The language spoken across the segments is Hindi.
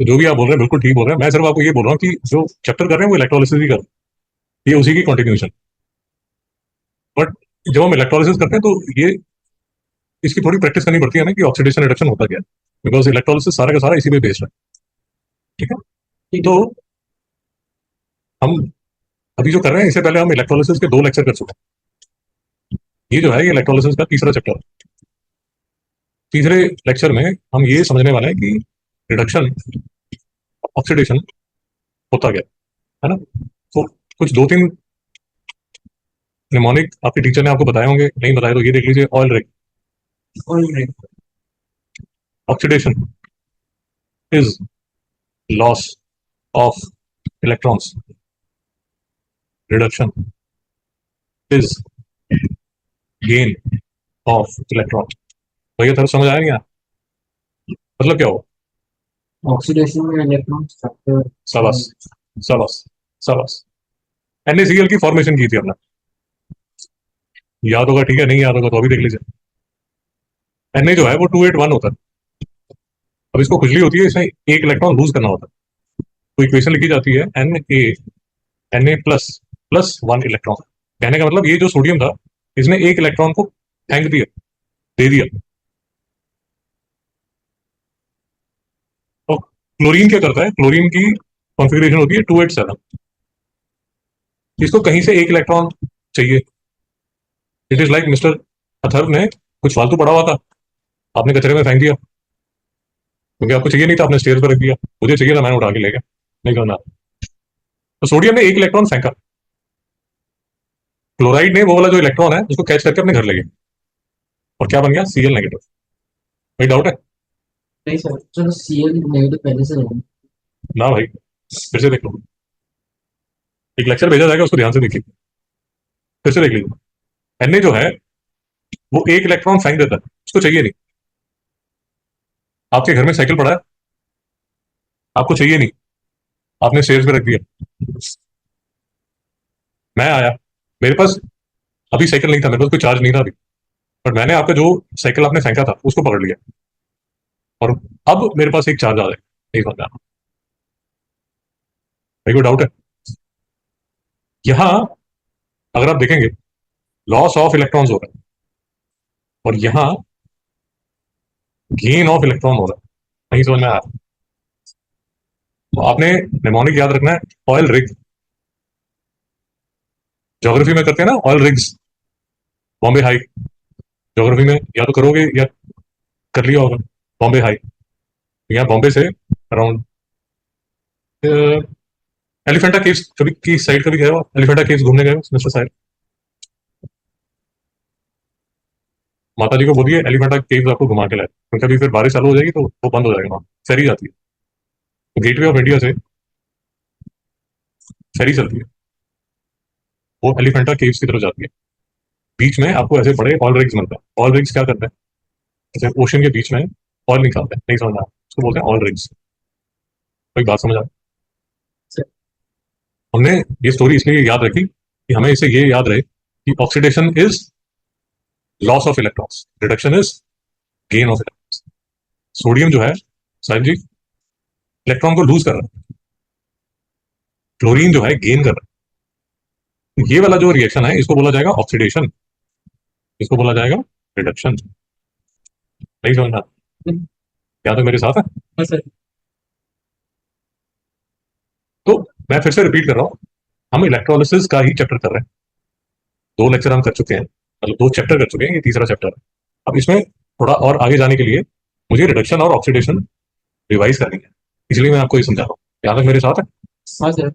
तो जो भी आप बोल रहे हैं बिल्कुल ठीक बोल रहे हैं, मैं सिर्फ आपको ये बोल रहा हूँ कि जो चैप्टर कर रहे हैं वो इलेक्ट्रोलिसिस ही कर रहे हैं, ये उसी की कंटिन्यूएशन। बट जब हम इलेक्ट्रोलिसिस करते हैं तो ये इसकी थोड़ी प्रैक्टिस करनी पड़ती है हमें कि ऑक्सीडेशन रिडक्शन होता क्या है, बिकॉज इलेक्ट्रोलिसिस सारा का सारा इसी पे बेस्ड है। ठीक है। ठीक है तो सर। हम अभी जो कर रहे हैं इससे पहले हम इलेक्ट्रोलिसिस के 2 लेक्चर कर चुके हैं। ये जो है ये इलेक्ट्रोलिसिस का तीसरा चैप्टर है। तीसरे लेक्चर में हम ये समझने वाले हैं कि रिडक्शन ऑक्सीडेशन होता क्या है ना। तो कुछ 2-3 निमोनिक आपके टीचर ने आपको बताए होंगे, नहीं बताए तो ये देख लीजिए। Oil rig, alright. Oxidation is loss of electrons, reduction is gain of electron. भैया थोड़ा समझ आया क्या, मतलब क्या हो। ऑक्सीडेशन में इलेक्ट्रॉन फैक्टर। शाबाश, शाबाश, शाबाश। NaCl की फॉर्मेशन की थी हमने, याद होगा ठीक है, नहीं याद होगा तो अभी देख लीजिए। Na जो है वो 281 होता है। अब इसको खुजली होती है, इसमें एक इलेक्ट्रॉन लूज करना होता है। तो इक्वेशन लिखी जाती है Na प्लस प्लस 1 इलेक्ट्रॉन। कहने का मतलब ये जो सोडियम था इसने एक इलेक्ट्रॉन को फेंक दिया, दे दिया। और क्लोरीन क्या करता है, क्लोरीन की कॉन्फ़िगरेशन होती है 287। इसको कहीं से एक इलेक्ट्रॉन चाहिए। It is like mister Atharva ने कुछ फालतू पड़ा हुआ था, आपने कचरे में फेंक दिया क्योंकि आपको चाहिए नहीं था, आपने स्टेज पर रख दिया। मुझे चाहिए था, मैंने उठा के ले गया। नहीं करना। तो सोडियम ने एक इलेक्ट्रॉन फेंका, क्लोराइड ने वो वाला जो इलेक्ट्रॉन है उसको कैच करके अपने घर ले गया, और क्या बन गया, Cl नेगेटिव। कोई डाउट है। नहीं सर, चलो सीएल नेगेटिव पहले से रहेगा। ना भाई, फिर से देख लो। एक लेक्चर भेजा जाएगा, उसको ध्यान से देखिए, फिर से देख लीजिए। Na जो है वो एक इलेक्ट्रॉन फेंक देता है, उसको चाहिए नहीं। आपके घर में साइकिल पड़ा है, आपको चाहिए नहीं, आपने स्टेज पे रख दिया। मैं आया, मेरे पास अभी साइकिल नहीं था, मेरे पास कोई चार्ज नहीं था अभी, बट मैंने आपका जो साइकिल आपने फेंका था उसको पकड़ लिया, और अब मेरे पास एक चार्ज आ जाएगा। नहीं समझ आना, मेरे को डाउट है। यहाँ अगर आप देखेंगे लॉस ऑफ इलेक्ट्रॉन्स हो रहा है, और यहाँ गेन ऑफ इलेक्ट्रॉन हो रहा है। नहीं समझ में आया तो आपने निमोनिक याद रखना है। ऑयल रिग, ज्योग्राफी में करते हैं ना oil rigs, Bombay high. Geography में या तो करोगे या कर लिया होगा, बॉम्बे हाई। यहाँ बॉम्बे से अराउंड एलिफेंटा केव्स कभी की साइड कभी गए हो, एलिफेंटा केव्स घूमने गए हो मिस्टर साहिब। माता जी को बोलिए एलिफेंटा केव्स आपको घुमा के लाए, क्योंकि अभी फिर बारिश चालू हो जाएगी तो वो बंद हो जाएगा वहाँ, फेरी जाती है। तो गेटवे ऑफ इंडिया से फेरी चलती है, वो एलिफेंटा केव्स की तरफ जाती है। बीच में आपको ऐसे बड़े ऑयल रिग्स मिलते हैं। ऑयल रिग्स क्या करते हैं, जैसे ओशन के बीच में ऑयल निकालते हैं। नहीं समझना, उसको बोलते हैं ऑयल रिग्स। कोई बात समझ आ। सर। हमने ये स्टोरी इसलिए याद रखी कि हमें इसे ये याद रहे कि oxidation is loss of electrons, reduction is gain of electrons. Sodium जो है साहिब जी इलेक्ट्रॉन को लूज कर रहा है, क्लोरीन जो है गेन कर रहा है। तो ये वाला जो रिएक्शन है इसको बोला जाएगा ऑक्सीडेशन, इसको बोला जाएगा रिडक्शन। नहीं समझना, क्या तो मेरे साथ है। हाँ सर। तो मैं फिर से रिपीट कर रहा हूँ, हम इलेक्ट्रोलिसिस का ही चैप्टर कर रहे हैं। 2 लेक्चर हम कर चुके हैं, मतलब 2 चैप्टर कर चुके हैं, ये तीसरा चैप्टर है। अब इसमें थोड़ा और आगे जाने के लिए मुझे रिडक्शन और ऑक्सीडेशन रिवाइज करनी है, इसलिए मैं आपको ये समझा रहा हूँ। यहाँ तक मेरे साथ है। हाँ सर।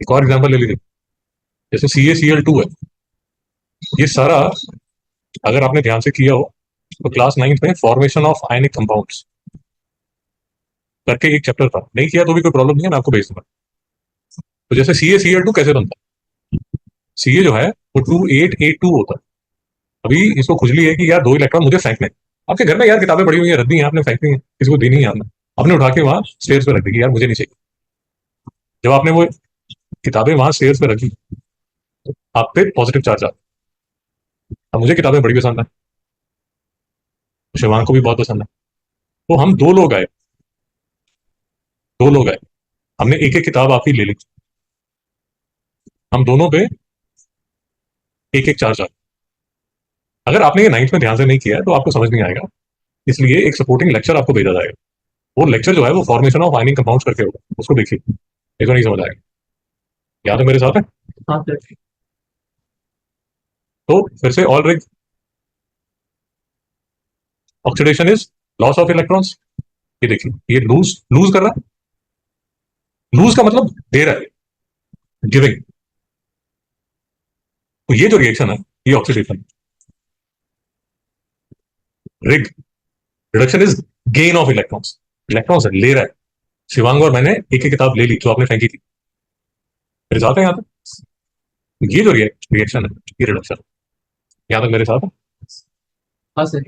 एक और एग्जाम्पल ले लीजिए, जैसे CaCl2 है। ये सारा अगर आपने ध्यान से किया हो तो क्लास 9th में फॉर्मेशन ऑफ आयनिक कंपाउंड्स करके एक चैप्टर था, नहीं किया तो भी कोई प्रॉब्लम नहीं है, मैं आपको भेज दूंगा। तो जैसे CaCl2 कैसे बनता है, Ca जो है वो 2882 होता है। अभी इसको खुजली है कि यार 2 इलेक्ट्रॉन मुझे फेंकने हैं। आपके घर में यार किताबें पड़ी हुई है, रद्दी है, आपने फेंकनी है, किसी को दी नहीं है आपने, आपने उठा के वहां स्टेयर्स पे रख दी कि यार मुझे नहीं चाहिए। जब आपने वो किताबें वहां स्टेयर्स पे रखी, आप पे पॉजिटिव चार्ज आ। अब मुझे किताबें बड़ी पसंद है, शिवांग को भी बहुत पसंद है। तो हम 2 लोग आए, दो लोग आए, हमने एक एक किताब आपकी ले ली, हम दोनों पे एक एक चार्ज आ। अगर आपने ये नाइन्थ में ध्यान से नहीं किया है तो आपको समझ नहीं आएगा, इसलिए एक सपोर्टिंग लेक्चर आपको भेजा जाएगा। वो लेक्चर जो है वो फॉर्मेशन ऑफ आयनिंग कंपाउंड्स करके होगा, उसको देखिए, ये तो नहीं समझ आएगा। याद है मेरे साथ है? हाँ सर। तो फिर से all rig oxidation is loss of electrons. ये देखिए, ये लूज लूज कर रहा है, लूज का मतलब दे रहा है, गिविंग। तो ये जो रिएक्शन है ये oxidation. Rig reduction is gain of electrons, electrons ले रहा है। शिवांग और मैंने एक एक किताब ले ली जो आपने फेंकी थी, मेरे साथ है यहाँ तक। ये जो रिएक्शन है ये रिडक्शन, यहाँ तक मेरे साथ है। हाँ सर।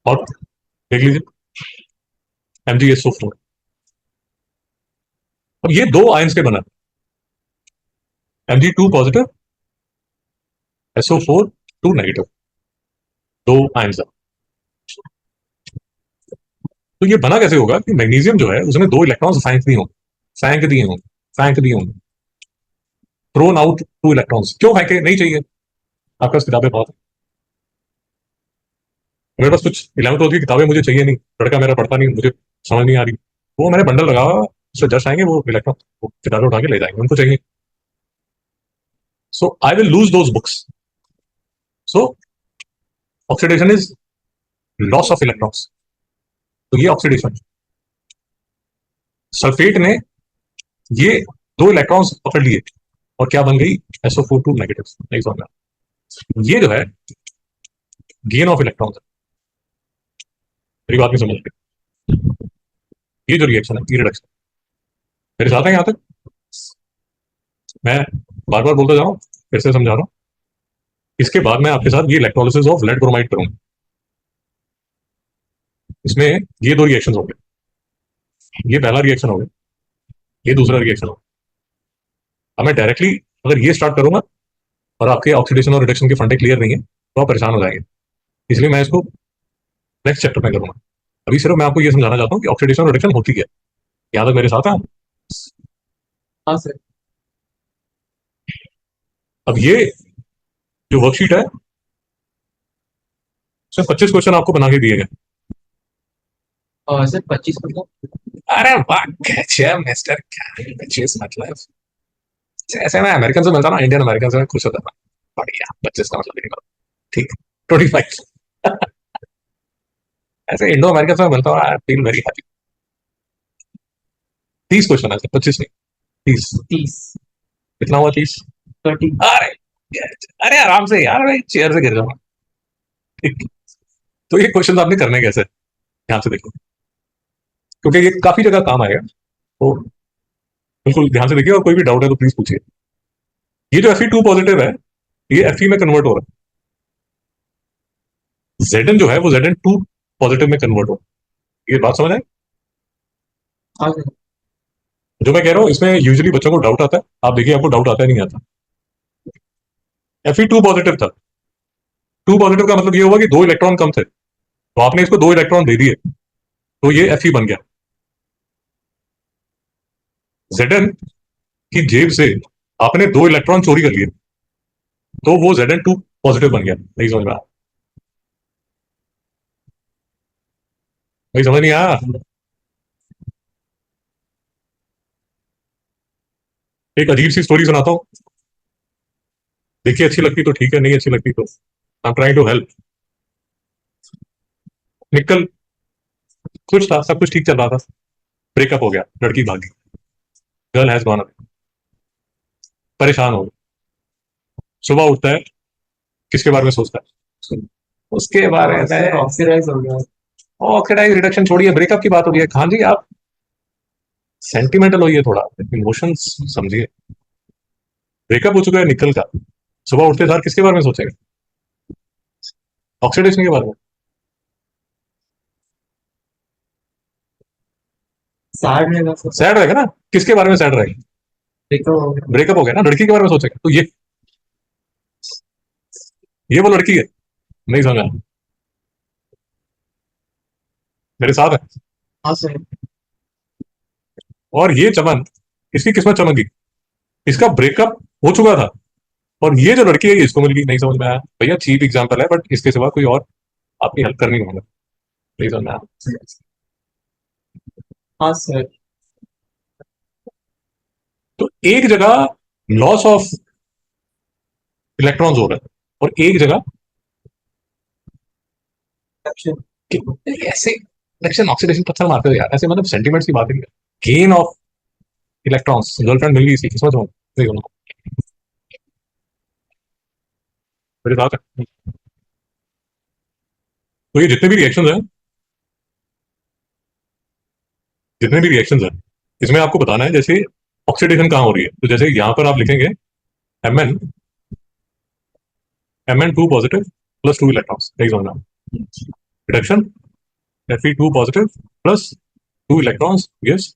और देख लीजिए, MgSO4। अब ये दो आयंस के बना, Mg2 पॉजिटिव, SO4 2 नेगेटिव, दो आयंस है। तो ये बना कैसे होगा कि मैग्नीशियम जो है उसने दो इलेक्ट्रॉन्स फेंक दिए होंगे, फेंक दिए होंगे, फेंक दिए होंगे, थ्रोन आउट टू इलेक्ट्रॉन्स। क्यों फेंके? नहीं चाहिए, आपके पास किताबें बहुत है। मेरे पास कुछ 11th की किताबें मुझे चाहिए नहीं, लड़का मेरा पढ़ता नहीं, मुझे समझ नहीं आ रही, वो मैंने बंडल लगा, उससे जस्ट आएंगे वो इलेक्ट्रॉन, वो किताबें उठा के ले जाएंगे, उनको चाहिए। So I will lose those books. So oxidation is loss of electrons. तो ये ऑक्सीडेशन, सल्फेट ने ये दो इलेक्ट्रॉन्स पकड़ लिए और क्या बन गई? SO4 2 negative. नहीं समझ में? ये जो है गेन ऑफ इलेक्ट्रॉन्स है। मेरी बात नहीं समझ रही? ये जो रिएक्शन है ये रिडक्शन, मेरे साथ है यहाँ तक? मैं बार बार बोलता जा रहा हूँ, फिर से समझा रहा हूँ। इसके बाद मैं आपके साथ ये इलेक्ट्रोलिसिस ऑफ लेड ब्रोमाइड करूंगा। इसमें ये दो रिएक्शन हो गए, ये पहला रिएक्शन हो गया, ये दूसरा रिएक्शन हो गया। अब मैं डायरेक्टली अगर ये स्टार्ट करूंगा और आपके ऑक्सीडेशन और रिडक्शन के फंडे क्लियर नहीं है तो आप परेशान हो जाएंगे, इसलिए मैं इसको नेक्स्ट चैप्टर में करूंगा। अभी सिर्फ मैं आपको ये समझाना चाहता हूँ कि ऑक्सीडेशन और रिडक्शन होती है। यहाँ तक मेरे साथ है? हाँ सर। अब ये जो वर्कशीट है उसमें 25 क्वेश्चन आपको बना के दिए गए। और सर 25%। अरे वाह, गजब मिस्टर, क्या 25 मतलब? ऐसे मैं अमेरिकन से मिलता ना, इंडियन अमेरिकन से खुश होता था। बढ़िया, 25 का मतलब नहीं, ठीक, 25। ऐसे इंडो अमेरिकन से मिलता हूँ, I feel very happy. 30 question है, 25 नहीं, 30। 30। कितना हुआ 30? 30। अरे अरे आराम से यार, मैं चेयर से गिर जाऊंगा। ठीक। तो ये क्वेश्चन आपने करने कैसे, ध्यान से देखो, क्योंकि ये काफी जगह काम आएगा, तो बिल्कुल ध्यान से देखिए, और कोई भी डाउट है तो प्लीज पूछिए। ये जो Fe2 पॉजिटिव है ये Fe में कन्वर्ट हो रहा है, Zn जो है वो Zn2 पॉजिटिव में कन्वर्ट हो रहा है। ये बात समझ आए? हाँ सर। जो मैं कह रहा हूँ इसमें यूजुअली बच्चों को डाउट आता है, आप देखिए आपको डाउट आता है नहीं आता। Fe2 पॉजिटिव था, 2 पॉजिटिव का मतलब ये हुआ कि दो इलेक्ट्रॉन कम थे, तो आपने इसको दो इलेक्ट्रॉन दे दिए, तो ये Fe बन गया। Zn की जेब से आपने दो इलेक्ट्रॉन चोरी कर लिए, तो वो Zn2 पॉजिटिव बन गया। नहीं समझ में आया? नहीं समझ नहीं आया? एक अजीब सी स्टोरी सुनाता हूँ, देखिए अच्छी लगती तो ठीक है, नहीं अच्छी लगती तो I am trying to help. निकल, कुछ था, सब कुछ ठीक चल रहा था, ब्रेकअप हो गया, लड़की भागी, गर्ल हैज गॉन अवे, परेशान हो गया। सुबह उठता है, किसके बारे में सोचता है? उसके बारे में। ऑक्सीडाइज हो गया। ऑक्सीडाइज रिडक्शन छोड़िए, ब्रेकअप की बात हो रही है। हाँ जी, आप सेंटिमेंटल होइए थोड़ा, इमोशंस समझिए। ब्रेकअप हो चुका है निकल का, सुबह उठते सार किसके बारे में सोचेगा? ऑक्सीडेशन के बारे में। सैड रहेगा सर। सैड रहेगा ना, किसके बारे में सैड रहेगा? देखो हो गया। ब्रेकअप हो गया ना, लड़की के बारे में सोचेगा, तो ये वो लड़की है। नहीं समझा? मेरे साथ है? हाँ सर। और ये चमन, इसकी किस्मत चमकी, इसका ब्रेकअप हो चुका था, और ये जो लड़की है ये इसको मिल गई। नहीं समझ में आया भैया, चीप एग्जांपल है, बट इसके सिवा कोई और आपकी हेल्प करनी होगा। नहीं समझ में आया। हाँ सर। तो एक जगह लॉस ऑफ इलेक्ट्रॉन्स हो रहा है, और एक जगह अच्छा। ऐसे रिडक्शन ऑक्सीडेशन पत्थर मारते हो यार, ऐसे मतलब सेंटीमेंट्स की बात है। गेन ऑफ इलेक्ट्रॉन्स, गर्लफ्रेंड मिल गई इसकी किस्मत हो, नहीं होना मेरे साथ है। तो ये जितने भी रिएक्शंस हैं, इसमें आपको बताना है जैसे ऑक्सीडेशन कहाँ हो रही है। तो जैसे यहाँ पर आप लिखेंगे Mn 2 पॉजिटिव प्लस 2 इलेक्ट्रॉन्स, नहीं समझना। Reduction Fe2 positive plus 2 electrons gives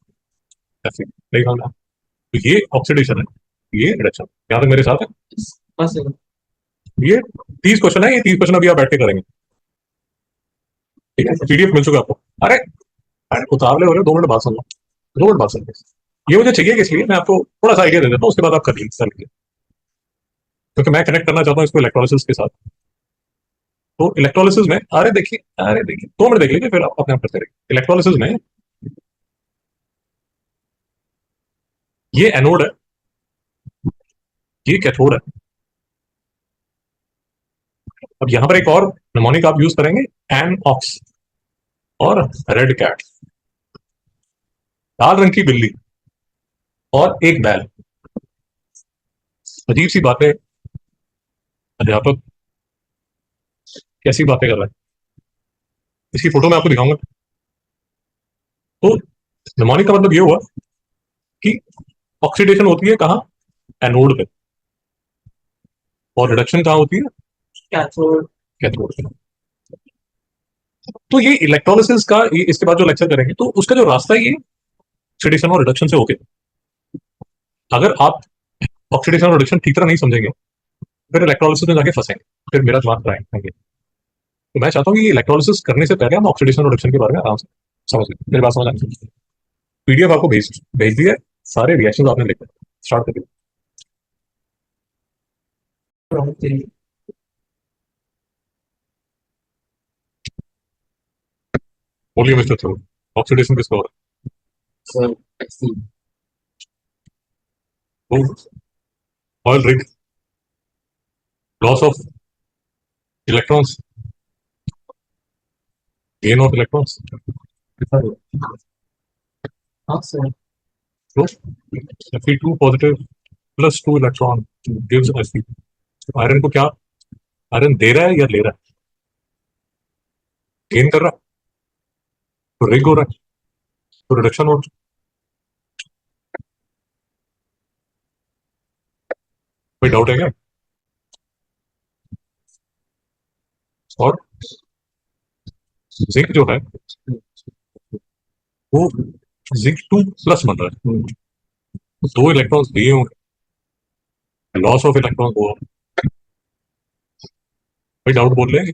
Fe, नहीं समझना। तो ये ऑक्सीडेशन है, ये रिडक्शन। यहाँ तक मेरे साथ है। हाँ सर। ये 30 क्वेश्चन है, ये 30 क्वेश्चन अभी आप बैठ के करेंगे। ठीक है, पीडीएफ मिल चुका है आपको। अरे अरे उतावले हो रहे हो, 2 मिनट बात सुन लो, 2 मिनट बात सुन लो। ये मुझे चाहिए कि इसलिए मैं आपको थोड़ा सा आइडिया दे देता हूँ, उसके बाद आप कर लीजिए, क्योंकि मैं कनेक्ट करना चाहता हूँ इसको इलेक्ट्रोलिसिस के साथ। तो इलेक्ट्रोलिसिस में, अरे देखिए 2 मिनट देख लीजिए, फिर आप अपने आप करते रहिए। इलेक्ट्रोलिसिस में ये एनोड है, ये कैथोड है। अब यहां पर एक और निमोनिक आप यूज करेंगे, एन ऑक्स और रेड कैट, लाल रंग की बिल्ली और एक बैल। अजीब सी बातें, अध्यापक कैसी बातें कर रहे हैं। इसकी फोटो मैं आपको दिखाऊंगा। तो निमोनिक का मतलब ये हुआ कि ऑक्सीडेशन होती है कहाँ, एनोड पे, और रिडक्शन कहाँ होती है, कैथोड। कैथोड पे। तो ये इलेक्ट्रोलिसिस का, ये इसके बाद जो लेक्चर करेंगे, तो उसका जो रास्ता है ये ऑक्सीडेशन और रिडक्शन से होके। अगर आप ऑक्सीडेशन और रिडक्शन ठीक तरह नहीं समझेंगे, फिर इलेक्ट्रोलिसिस में जाके फंसेंगे, फिर मेरा दिमाग खाएंगे। तो मैं चाहता हूँ कि ये इलेक्ट्रोलिसिस करने से पहले हम ऑक्सीडेशन और रिडक्शन के बारे में आराम से समझ लें। मेरी बात समझ आए? पीडीएफ आपको भेज भेज दी है, सारे रिएक्शन आपने लिखे, स्टार्ट कर दिया। बोलिए मिस्टर थ्रू, ऑक्सीडेशन किसका हो रहा सर सी। है? Oil rig, loss of electrons, gain of electrons. हाँ सर। तो Fe2 positive plus 2 electron gives Fe। Iron को क्या, आयरन दे रहा है या ले रहा है? गेन कर रहा है, तो रिग हो रहा है, तो रिडक्शन हो रहा है। कोई डाउट है क्या? और जिंक जो है वो Zn2 प्लस बन रहा है, तो 2 इलेक्ट्रॉन्स दिए होंगे, लॉस ऑफ इलेक्ट्रॉन हुआ। कोई डाउट बोल रहे हैं?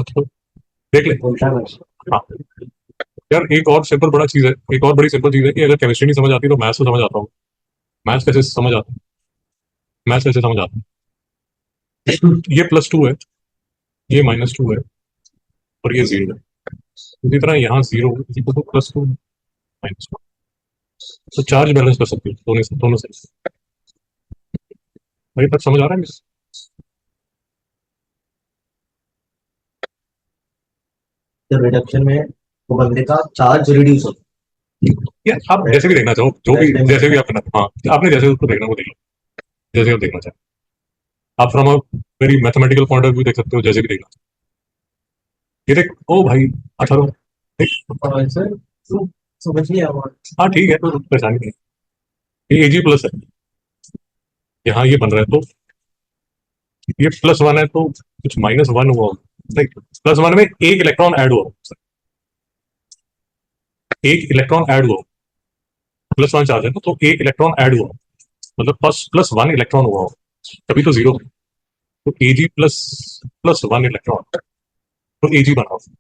तो देख ले। उल्टा है। हाँ यार, एक और सिंपल बड़ा चीज है, एक और बड़ी सिंपल चीज है कि अगर केमिस्ट्री नहीं समझ आती तो मैथ्स तो समझ आता हूँ। मैथ्स कैसे समझ आता है, मैथ्स कैसे समझ आता है? ये +2 है, ये -2 है, और ये 0 है। इसी तरह यहाँ 0 तो +2 -2, तो चार्ज बैलेंस कर सकते हो दोनों से, दोनों से। अभी तक समझ आ रहा है? तो रिडक्शन में वो बंदे का चार्ज रिड्यूस होता या आप जैसे भी देखना चाहो, जो भी जैसे भी आप करना, हाँ आपने जैसे उसको देखना वो देख लो, जैसे आप देखना चाहें। आप from a very mathematical point of view देख सकते हो, जैसे भी देखना चाहो। ये देख, ओ भाई 18 देख। है। और सर तो समझ नहीं आया। हाँ ठीक है, तो परेशानी नहीं है। ये Ag प्लस है, यहाँ ये बन रहा है, तो ये +1 है, तो कुछ -1 हुआ होगा। नहीं, +1 में एक इलेक्ट्रॉन ऐड हुआ होगा। एक इलेक्ट्रॉन ऐड हुआ, +1 चार्ज है ना, तो एक इलेक्ट्रॉन ऐड हुआ, मतलब +1 इलेक्ट्रॉन हुआ होगा, तभी तो 0। तो Ag प्लस +1 इलेक्ट्रॉन, तो Ag बना होगा।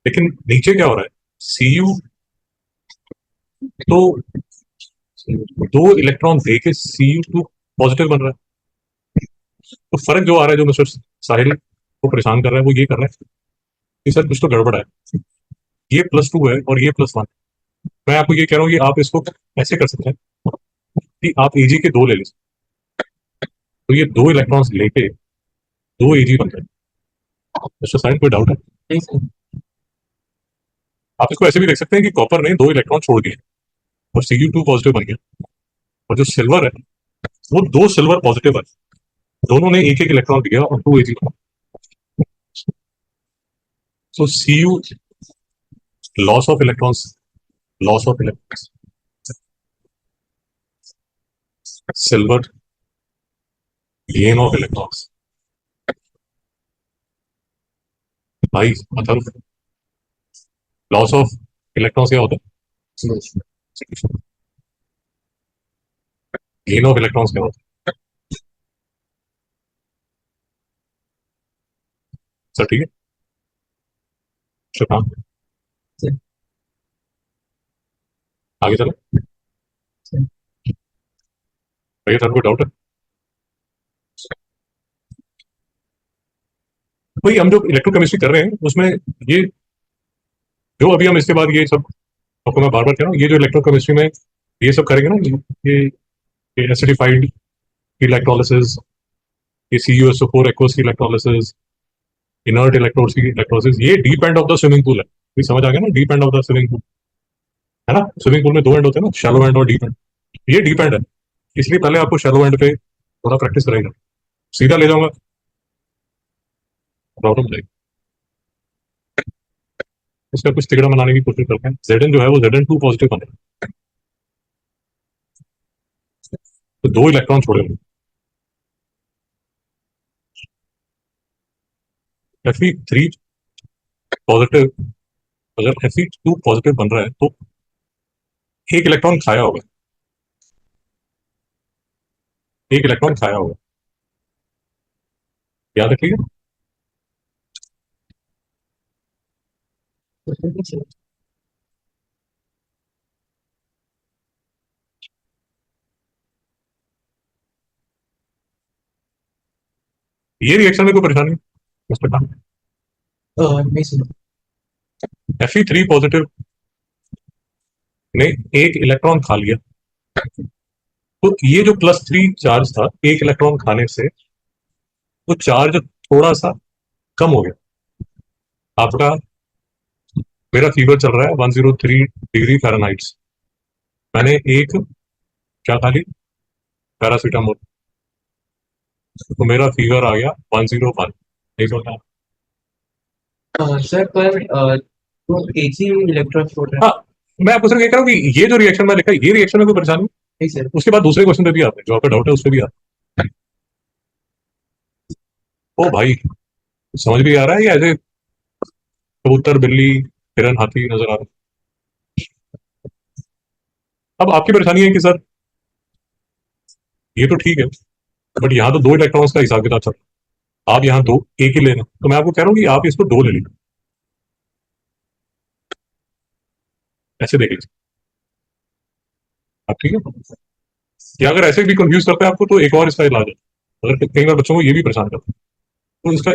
लेकिन नीचे क्या हो रहा है, Cu तो दो इलेक्ट्रॉन दे के Cu2 पॉजिटिव बन रहा है। तो फर्क जो आ रहा है, जो मिस्टर साहिल को परेशान कर रहा है, वो ये कर रहा है कि सर कुछ तो गड़बड़ है, ये +2 है और ये +1। मैं आपको ये कह रहा हूँ कि आप इसको ऐसे कर सकते हैं कि आप Ag के दो ले लीजिए, तो ये दो इलेक्ट्रॉन्स लेके दो Ag बन जाए। मिस्टर साहिल, कोई डाउट है? नहीं सर। आप इसको ऐसे भी देख सकते हैं कि कॉपर ने दो इलेक्ट्रॉन छोड़ दिए और Cu2 पॉजिटिव बन गया, और जो सिल्वर है वो दो सिल्वर पॉजिटिव है, दोनों ने एक एक इलेक्ट्रॉन दिया और 2 Ag बना। सो Cu loss of electrons, loss of electrons, silver gain of electrons. भाई मतलब लॉस ऑफ इलेक्ट्रॉन्स क्या होता है, गेन ऑफ इलेक्ट्रॉन्स क्या होता है? सर ठीक है, शुभ, हाँ सर, आगे चलो। सर। भैया सर, कोई डाउट है? वही हम जो इलेक्ट्रोकेमिस्ट्री कर रहे हैं उसमें ये, जो अभी हम इसके बाद ये सब आपको मैं बार बार कह रहा हूँ, ये जो इलेक्ट्रोकेमिस्ट्री में ये सब करेंगे ना, ये एसिडिफाइड इलेक्ट्रोलिसिस, ये CuSO4 एक्वस की इलेक्ट्रोलिसिस, इनर्ट इलेक्ट्रोड्स की इलेक्ट्रोलिसिस, ये deep end of the swimming pool है। ये समझ आ गया ना, deep end of the swimming pool है ना। स्विमिंग पूल में दो एंड होते हैं ना, शैलो एंड और डीप एंड। ये डीप एंड है, इसलिए पहले आपको शैलो एंड पे थोड़ा प्रैक्टिस करेगा, सीधा ले जाऊंगा प्रॉब्लम जाएगी। इसका कुछ तिगड़ा बनाने की कोशिश करते हैं। Zn जो है वो Zn2 पॉजिटिव बने, तो दो इलेक्ट्रॉन छोड़े होंगे। Fe3 पॉजिटिव, अगर Fe2 पॉजिटिव बन रहा है तो एक इलेक्ट्रॉन खाया होगा, एक इलेक्ट्रॉन खाया होगा, याद रखिएगा। ये रिएक्शन में कोई परेशानी नहीं, उस पर काम। नहीं सर। Fe3 पॉजिटिव ने एक इलेक्ट्रॉन खा लिया, तो ये जो +3 चार्ज था एक इलेक्ट्रॉन खाने से, वो चार्ज थोड़ा सा कम हो गया। आपका, मेरा फीवर चल रहा है 103 डिग्री फ़ारेनहाइट, मैंने एक क्या खा ली, पैरासीटामोल, तो मेरा फीवर आ गया 101। नहीं होता। सर पर तो एक ही इलेक्ट्रॉन छोड़ रहा है। हाँ, मैं आपको सिर्फ ये कह रहा हूँ कि ये जो रिएक्शन में लिखा है, ये रिएक्शन में कोई परेशानी नहीं सर। नहीं। उसके बाद दूसरे क्वेश्चन पे भी आते हैं, जो आपका डाउट है उस पर भी आते हैं। ओ भाई, समझ भी आ रहा है, ये ऐसे कबूतर बिल्ली हिरन हाथी नजर आ रहा है। अब आपकी परेशानी है कि सर ये तो ठीक है, बट यहाँ तो दो इलेक्ट्रॉन्स का हिसाब किताब चल रहा है, आप यहाँ दो एक ही लेना, तो मैं आपको कह रहा हूँ कि आप इसको दो ले लीजिए, ऐसे देख लीजिए आप, ठीक है। या अगर ऐसे भी कंफ्यूज करते हैं आपको, तो एक और इसका इलाज है, अगर कई बार बच्चों को ये भी परेशान करता है, तो इसका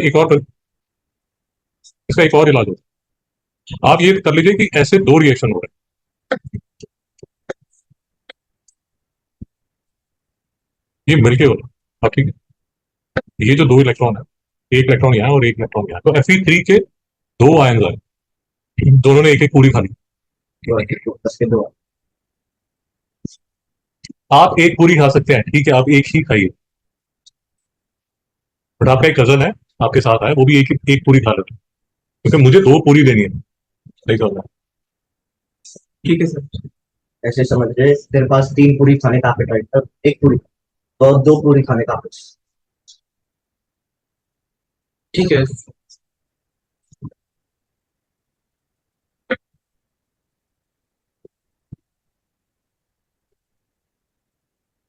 एक और इलाज होता है। आप ये कर लीजिए कि ऐसे दो रिएक्शन हो रहे हैं, ये मिलके हो रहा है, आप ठीक है। ये जो दो इलेक्ट्रॉन है, एक इलेक्ट्रॉन यहाँ और एक इलेक्ट्रॉन यहाँ, तो Fe3 के दो आयन आए, दोनों ने एक एक पूरी खा ली। दस के दो। आप एक पूरी खा सकते हैं, ठीक है, आप एक ही खाइए, बट आपका एक कजन है आपके साथ है, वो भी एक एक पूरी खा लेते, क्योंकि मुझे दो पूरी देनी है। सही चल रहा ठीक है सर। ऐसे समझ रहे तेरे पास 3 पूरी खाने का appetite है, एक पूरी और 2 पूरी खाने का appetite। ठीक है। है।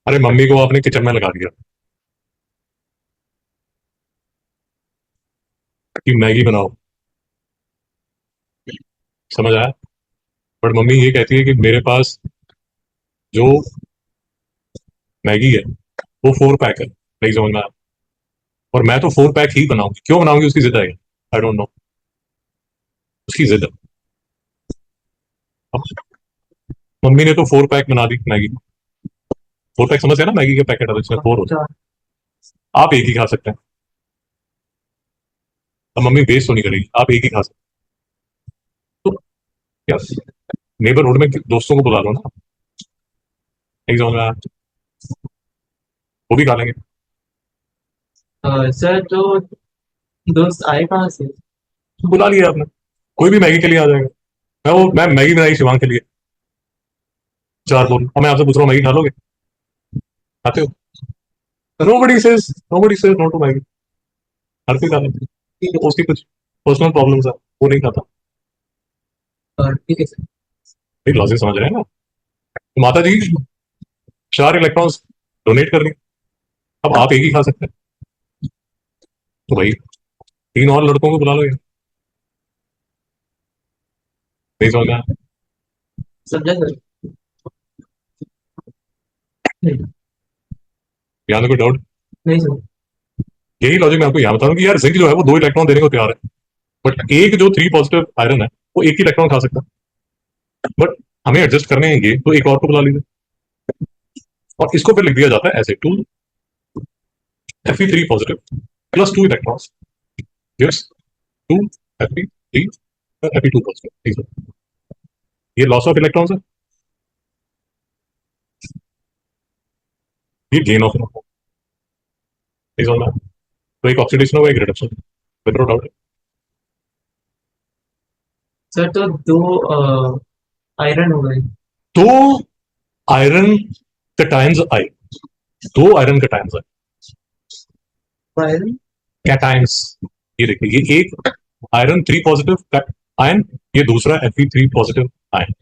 अरे मम्मी को आपने किचन में लगा दिया कि मैगी बनाओ, समझ आया? बट मम्मी ये कहती है कि मेरे पास जो मैगी है वो 4 पैक है, नहीं समझ में आया। और मैं तो 4 पैक ही बनाऊंगी, क्यों बनाऊंगी उसकी जिद है, आई डोंट नो, उसकी जिद है। अब मम्मी ने तो 4 पैक बना दी मैगी। 4 पैक समझ है ना, मैगी के पैकेट अब इसमें 4 होते अच्छा। हैं, आप एक ही खा सकते हैं। अब मम्मी वेस्ट तो नहीं करेगी, आप एक ही खा सकते हैं। तो क्या, नेबरहुड में दोस्तों को बुला लो ना, नहीं समझ में आया, वो भी खा लेंगे। सर तो दोस्त आए कहाँ से? तो बुला लिया आपने, कोई भी मैगी के लिए आ जाएगा। मैं मैगी बनाई शिवांग के लिए 4 बोल, और मैं आपसे पूछ रहा हूँ मैगी खा लोगे, खाते हो? Nobody says no to Maggi, हर कोई खा लेते हैं। ठीक है, उसकी कुछ पर्सनल प्रॉब्लम्स है, वो नहीं खाता। ठीक है सर। भाई लॉजिक समझ रहे हैं ना? तो माता जी 4 इलेक्ट्रॉन्स डोनेट कर दी, अब आप एक ही खा सकते हैं। तो भाई 3 और लड़कों को बुला लो यार, नहीं समझ में आया? समझा सर। नहीं। यहाँ तो कोई डाउट? नहीं सर। यही लॉजिक मैं आपको यहाँ बता रहा हूँ कि यार जिंक जो है वो 2 इलेक्ट्रॉन देने को तैयार है, बट एक जो 3 पॉजिटिव आयरन है वो एक ही इलेक्ट्रॉन खा सकता है। बट हमें एडजस्ट करने हैं ये, तो एक और को बुला लीजिए, और इसको फिर लिख दिया जाता है ऐसे, 2Fe3 positive plus 2 electrons gives 2Fe3 Fe2 positive. ये लॉस ऑफ इलेक्ट्रॉन्स है, ये गेन ऑफ इलेक्ट्रॉन, नहीं समझ में आया? तो एक ऑक्सीडेशन होगा, एक रिडक्शन, विदाउट डाउट। सर तो दो आयरन हो गए। तो आयरन कैटायंस आए, 2 आयरन कैटायंस आए, आयरन। कैटायंस। ये देखिए, ये एक आयरन 3 पॉजिटिव आयन, ये दूसरा Fe3 पॉजिटिव आयन,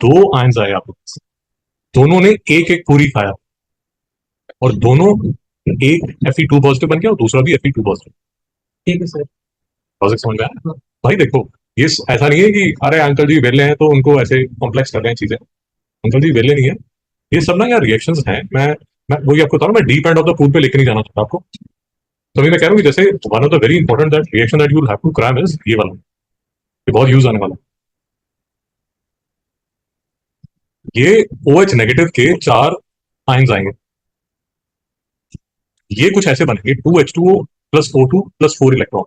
2 आयन्स आए आपको, दोनों ने एक एक पूरी खाया, और दोनों, एक Fe2 पॉजिटिव बन गया और दूसरा भी Fe2 पॉजिटिव। ठीक है सर। लॉजिक समझ में आया? भाई देखो, ये ऐसा नहीं है कि अरे अंकल जी वेले हैं तो उनको ऐसे कॉम्प्लेक्स कर रहे हैं चीजें, अंकल जी वेले नहीं है। ये सब ना यार रिएक्शंस हैं। मैं वही आपको बता रहा हूँ, मैं deep end of the pool पे लेके नहीं जाना चाहता आपको। तभी मैं कह रहा हूँ कि जैसे one of the very important that reaction that you will have to cram is ये वाला, ये बहुत यूज आने वाला है। ये OH नेगेटिव के 4 आयन्स आएंगे, ये कुछ ऐसे बनेंगे 2H2O plus O2 plus 4 electron.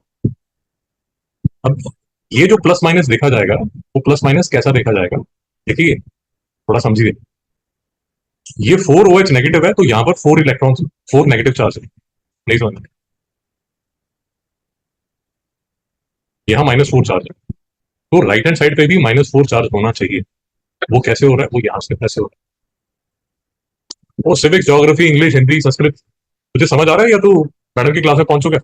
अब ये जो प्लस माइनस देखा जाएगा, वो प्लस माइनस कैसा देखा जाएगा, देखिए थोड़ा समझिए। ये 4 OH नेगेटिव है, तो यहाँ पर 4 इलेक्ट्रॉन, 4 नेगेटिव चार्ज है, नहीं समझ में? यहाँ -4 चार्ज है, तो राइट हैंड साइड पे भी -4 चार्ज होना चाहिए। वो कैसे हो रहा है, वो यहाँ से कैसे हो रहा है। वो civics, geography, English, Hindi, Sanskrit तुझे समझ आ रहा है, या तू मैडम की क्लास में पहुंच चुका है?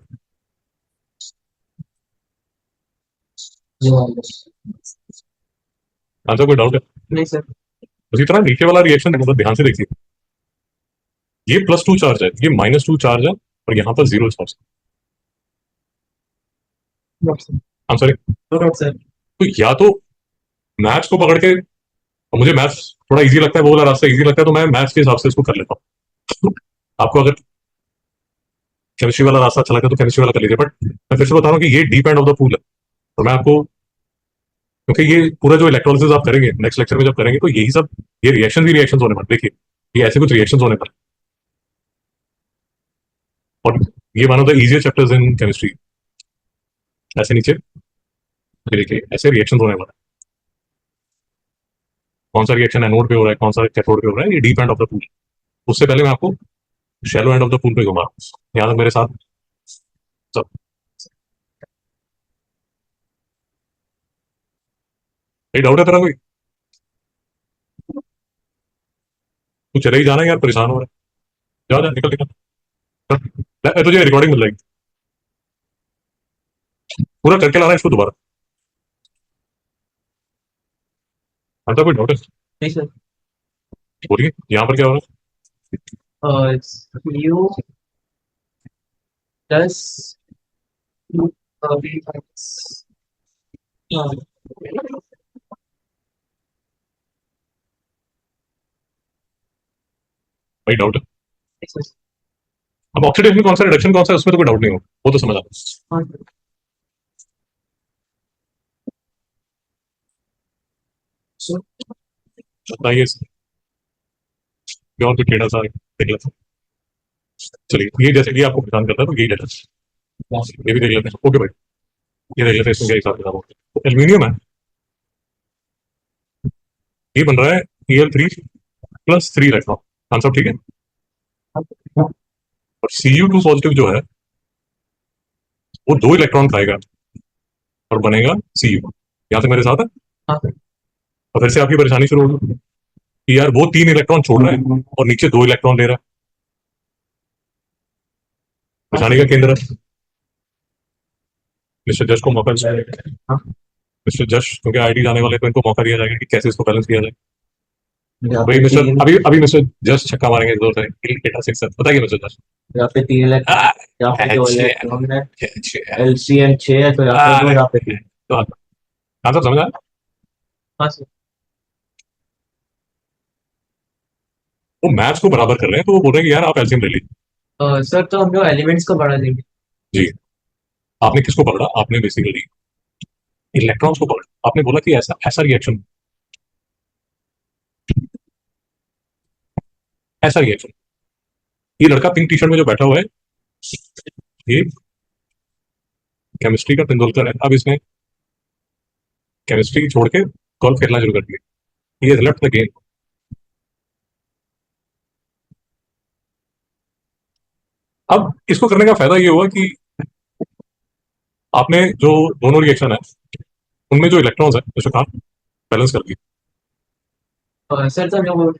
आंसर कोई डाउट है? नहीं सर। उसी तरह नीचे वाला रिएक्शन मतलब ध्यान से देखिए, ये +2 चार्ज है, ये -2 चार्ज है, और यहाँ पर 0 चार्ज। हम सॉरी, सर। तो या तो मैथ्स को पकड़ के, और मुझे मैथ्स थोड़ा इजी लगता है, वो वाला रास्ता इजी लगता है, तो मैं मैथ्स के हिसाब से इसको कर लेता हूँ। आपको अगर केमिस्ट्री वाला रास्ता अच्छा लगा तो केमिस्ट्री वाला कर लीजिए, बट मैं फिर से बता रहा हूँ कि ये deep end of the pool है। तो मैं आपको, क्योंकि ये पूरा जो इलेक्ट्रोलिसिस आप करेंगे नेक्स्ट लेक्चर में जब करेंगे, तो यही सब, ये रिएक्शन भी रिएक्शन होने पर, देखिए ये ऐसे कुछ रिएक्शन होने पर, और ये one of the easiest chapters in chemistry. ऐसे नीचे ये देखिए, ऐसे रिएक्शन होने वाला है। कौन सा रिएक्शन एनोड पे हो रहा है, कौन सा कैथोड पे हो रहा है, ये deep end of the pool. उससे पहले मैं आपको shallow end of the pool पे घुमा, यहाँ तक मेरे साथ सब। ये डाउट है तेरा कोई? तू चले ही जाना यार, परेशान हो रहा है, जा जा निकल निकल। तुझे रिकॉर्डिंग मिल जाएगी, पूरा करके लाना है इसको दोबारा। अंतर कोई डाउट है? नहीं सर। बोलिए यहाँ पर क्या हो रहा यू प्लस कोई डाउट है? अब ऑक्सीडेशन कौन सा, रिडक्शन कौन सा है, उसमें तो कोई डाउट नहीं होगा, वो तो समझ आता है। हाँ सर। बताइए और कुछ टेढ़ा सा देख लेते हैं। चलिए ये जैसे ये आपको परेशान करता है तो यही लेते हैं, ये भी देख लेते हैं। ओके भाई, ये देख लेते हैं इसमें क्या हिसाब किताब होता है। तो एल्यूमिनियम है, ये बन रहा है Al3 + 3 इलेक्ट्रॉन, आंसर ठीक है। और Cu2 पॉजिटिव जो है वो 2 इलेक्ट्रॉन खाएगा और बनेगा Cu। यहाँ से मेरे साथ है। हाँ और फिर से आपकी परेशानी शुरू होगी कि यार वो 3 इलेक्ट्रॉन छोड़ रहा है और नीचे 2 इलेक्ट्रॉन ले रहा है। परेशानी का केंद्र है। मिस्टर जश को मौका दिया जाएगा। हाँ। मिस्टर जश क्योंकि आईडी जाने वाले, तो इनको मौका दिया जाएगा कि कैसे इसको बैलेंस किया जाए। यहाँ भाई पे मिस्टर तीन अभी अभी मिस्टर जस्ट छक्का मारेंगे जोर से, डेटा 6 बताइए मिस्टर जस्ट। यहाँ पे 3 इलेक्ट्रॉन, यहाँ पे 2 इलेक्ट्रॉन है, LCM 6 है, तो यहाँ पे 2, यहाँ पे 3। तो आंसर समझ आया? हाँ सर। वो मैथ्स को बराबर कर रहे हैं, तो वो बोल रहे हैं कि यार आप एलसीएम ले लीजिए। सर तो हम लोग एलिमेंट्स को बढ़ा देंगे। जी, आपने किसको पकड़ा? आपने बेसिकली इलेक्ट्रॉन्स को पकड़ा। आपने बोला कि ऐसा ऐसा रिएक्शन, ऐसा रिएक्शन। ये लड़का पिंक टी शर्ट में जो बैठा हुआ है, ये केमिस्ट्री का तेंदुलकर है। अब इसने केमिस्ट्री छोड़ के गोल्फ खेलना शुरू कर दिया। He has left the game. अब इसको करने का फायदा ये हुआ कि आपने जो दोनों रिएक्शन है उनमें जो इलेक्ट्रॉन्स है उसको कहा बैलेंस कर दिया। सर तो हम लोग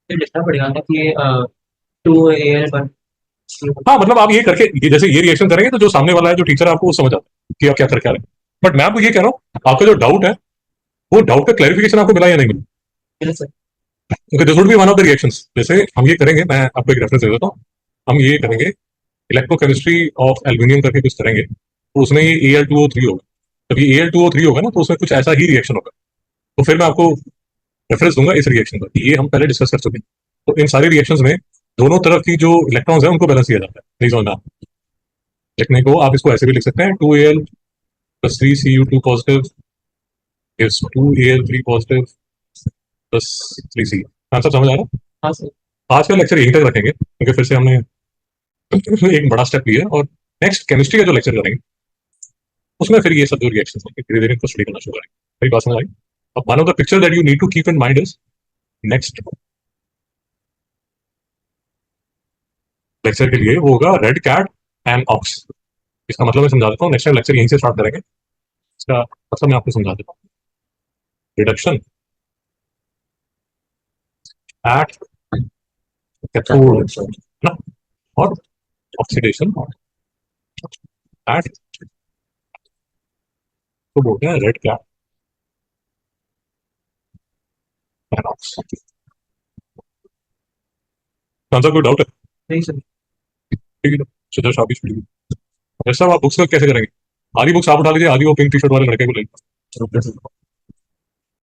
को लिखना पड़ेगा ना कि 2Al1। हाँ मतलब आप ये करके, ये जैसे ये रिएक्शन करेंगे तो जो सामने वाला है, जो टीचर है, आपको वो समझ आता है कि आप क्या करके आ रहे हैं। बट मैं आपको ये कह रहा हूँ, आपका जो डाउट है वो डाउट का क्लैरिफिकेशन आपको मिला या नहीं मिला? सर। क्योंकि this would be one of the reactions. जैसे हम ये करेंगे, मैं आपको एक रेफरेंस दे देता हूँ। हम ये करेंगे इलेक्ट्रोकेमिस्ट्री ऑफ एल्यूमिनियम करके कुछ करेंगे, तो उसमें ये Al2O3 होगा। जब ये Al2O3 होगा ना, तो उसमें कुछ ऐसा ही रिएक्शन होगा। तो फिर मैं आपको रेफरेंस दूंगा इस रिएक्शन का, ये हम पहले डिस्कस कर चुके हैं। तो इन सारे रिएक्शंस में दोनों तरफ की जो इलेक्ट्रॉन्स है उनको बैलेंस किया जाता है। नहीं समझ में आता? लिखने को आप इसको ऐसे भी लिख सकते हैं, 2Al + 3 Cu2 positive is 2Al3 positive +3 C। Answer समझ आ रहा है? हाँ सर। आज का लेक्चर यहीं तक रखेंगे क्योंकि फिर से हमने एक बड़ा स्टेप लिया है। और नेक्स्ट केमिस्ट्री का जो लेक्चर करेंगे उसमें फिर ये सब जो रिएक्शन है धीरे धीरे इनको स्टडी करना शुरू करेंगे। मेरी बात समझ आई? अब one of the picture that you need to keep in mind is next lecture के लिए वो होगा रेड कैट एंड ऑक्स। इसका मतलब मैं समझा देता हूँ, नेक्स्ट टाइम लेक्चर यहीं से स्टार्ट करेंगे। इसका मतलब मैं आपको समझा देता हूँ। रिडक्शन एट कैथोड ना, और ऑक्सीडेशन एट, तो बोलते हैं red cat and ox. Answer कोई डाउट है? नहीं सर। ठीक है, सुधर साहब भी छुट्टी। जैसा आप बुक्स का कैसे करेंगे? आधी बुक्स आप उठा लीजिए, आधी वो पिंक टी शर्ट वाले लड़के को ले लीजिए।